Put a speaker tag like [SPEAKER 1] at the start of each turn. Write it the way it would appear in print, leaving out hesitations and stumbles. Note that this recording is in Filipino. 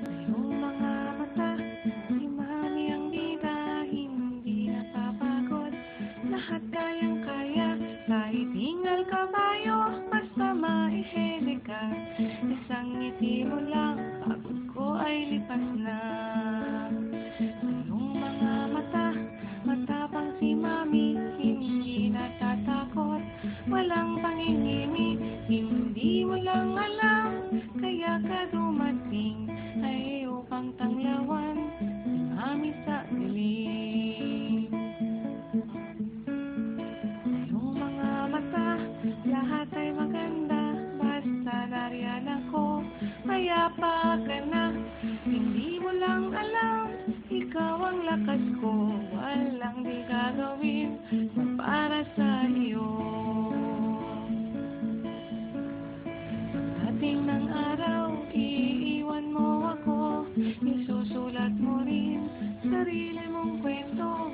[SPEAKER 1] Iyong mga mata, si Mami ang bida, hindi napapagod. Lahat kayang-kaya, kahit hingal kabayo, basta maihili ka. Isang ngiti mo lang, pagod ko ay lipas na. Iyong mga mata, matapang si Mami, hindi natatakot. Walang pangingimi, hindi mo lang alam, kaya ka dumating ay upang tanglawan si Mami sa dilim. Iyong mga mata, lahat ay maganda, basta nariyan ako, mayapa ka na. Hindi mo lang alam, ikaw ang lakas ko, walang di gagawin para sa iyo. Pagdating ng araw, iiwan mo ako, isusulat mo rin sarili mong kwento.